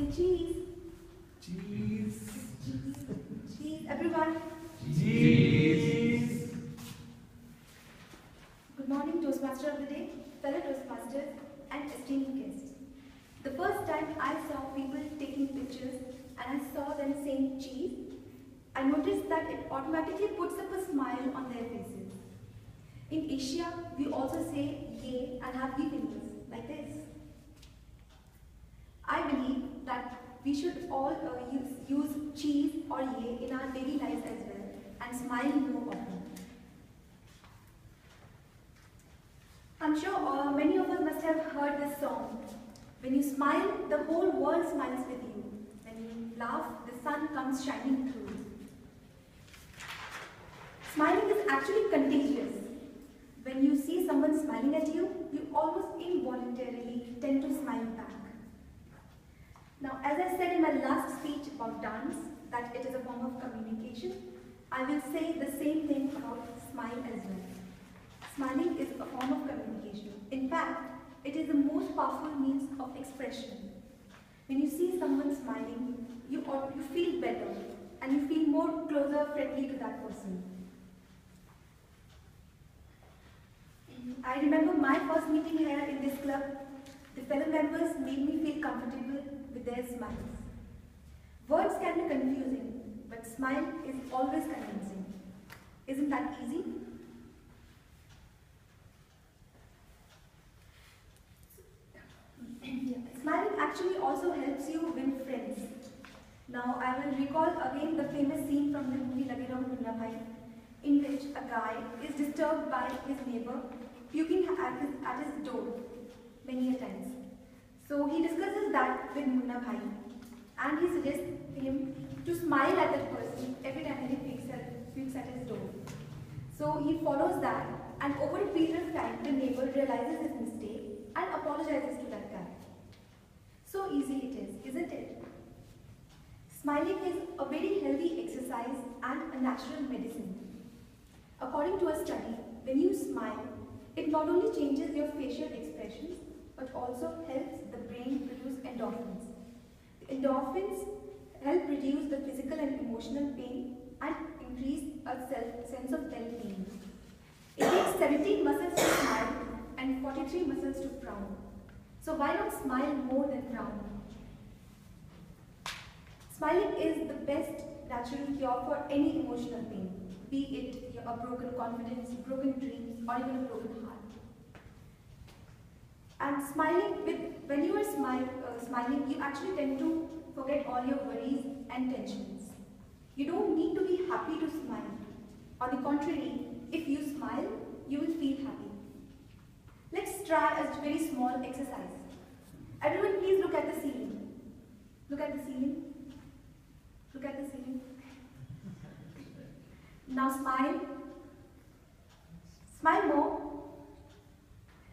say cheese. Cheese. Cheese, everyone. Cheese. Good morning, Toastmaster of the day, fellow Toastmasters, and esteemed guests. The first time I saw people taking pictures and I saw them saying cheese, I noticed that it automatically puts up a smile on their faces. In Asia, we also say yay and have V fingers like this. I believe that we should all use cheese or yay in our daily lives as well and smile more often. I'm sure many of us must have heard this song. When you smile, the whole world smiles with you. When you laugh, the sun comes shining through. Smiling is actually contagious. When you see someone smiling at you, you almost involuntarily tend to smile back. Now, as I said in my last speech about dance, that it is a form of communication, I will say the same thing about smile as well. Smiling is a form of communication. In fact, it is the most powerful means of expression. When you see someone smiling, you feel better and you feel more closer, friendly to that person. I remember my first meeting here in this club. The fellow members made me feel comfortable with their smiles. Words can be confusing, but smile is always convincing. Isn't that easy? Smiling actually also helps you win friends. Now I will recall again the famous scene from the movie Lage Raho Munna Bhai, in which a guy is disturbed by his neighbor puking at his door many a times. So he discusses that with Munna Bhai and he suggests him to smile at that person every time he pukes at his door. So he follows that, and over a period of time the neighbor realizes his mistake and apologizes to that guy. So easy it is, isn't it? Smiling is a very healthy exercise and a natural medicine. According to a study, when you smile, it not only changes your facial expressions, but also helps the brain produce endorphins. The endorphins help reduce the physical and emotional pain and increase a sense of well-being. It takes 17 muscles to smile and 43 muscles to frown. So why not smile more than frown? Smiling is the best natural cure for any emotional pain, be it a broken confidence, broken dreams, or even a broken heart. And when you are smiling, you actually tend to forget all your worries and tensions. You don't need to be happy to smile. On the contrary, if you smile, you will feel happy. Let's try a very small exercise. Everyone please look at the ceiling. Look at the ceiling. Look at the ceiling. Now smile. Smile more.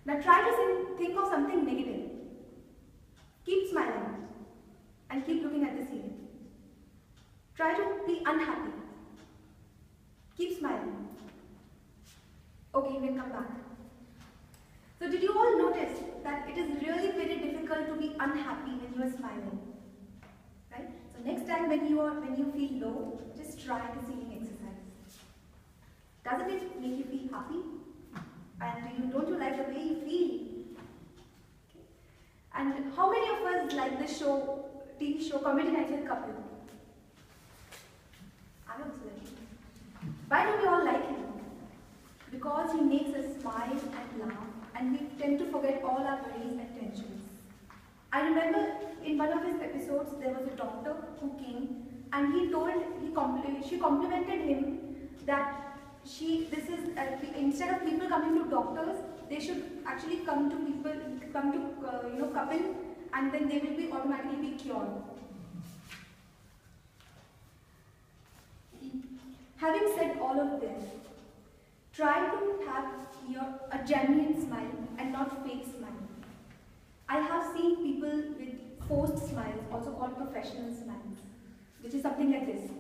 Now try to think of something negative. Keep smiling and keep looking at the ceiling. Try to be unhappy. Keep smiling. Okay, you can come back. So did you all notice that it is really very difficult to be unhappy when you are smiling? Right? So next time when you feel low, just try the ceiling exercise. Doesn't it make you feel happy? And don't you like the way you feel? Okay. And how many of us like the TV show Comedy Night with Kapil? I also like him. Why do we all like him? Because he makes us smile and laugh, and we tend to forget all our worries and tensions. I remember in one of his episodes there was a doctor who came and she complimented him that instead of people coming to doctors, they should actually come to Kapil, and then they will be automatically be cured. Having said all of this, try to have a genuine smile and not fake smile. I have seen people with forced smiles, also called professional smiles, which is something like this.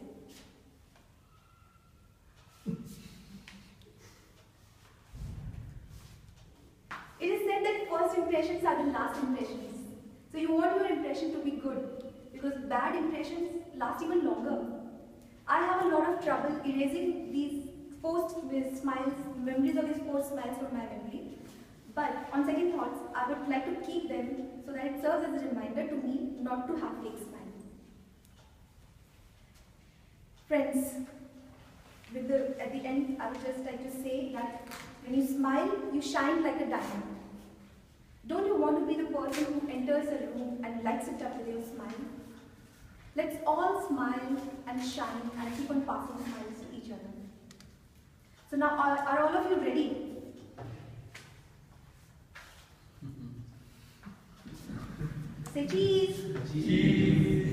It is said that first impressions are the last impressions. So you want your impression to be good. because bad impressions last even longer. I have a lot of trouble erasing these forced smiles, memories of these forced smiles from my memory. But on second thoughts, I would like to keep them so that it serves as a reminder to me not to have fake smiles. Friends, at the end, I would just like to say that when you smile, you shine like a diamond. Don't you want to be the person who enters a room and lights it up with your smile? Let's all smile and shine and keep on passing smiles to each other. So now, are all of you ready? Say cheese! Cheese!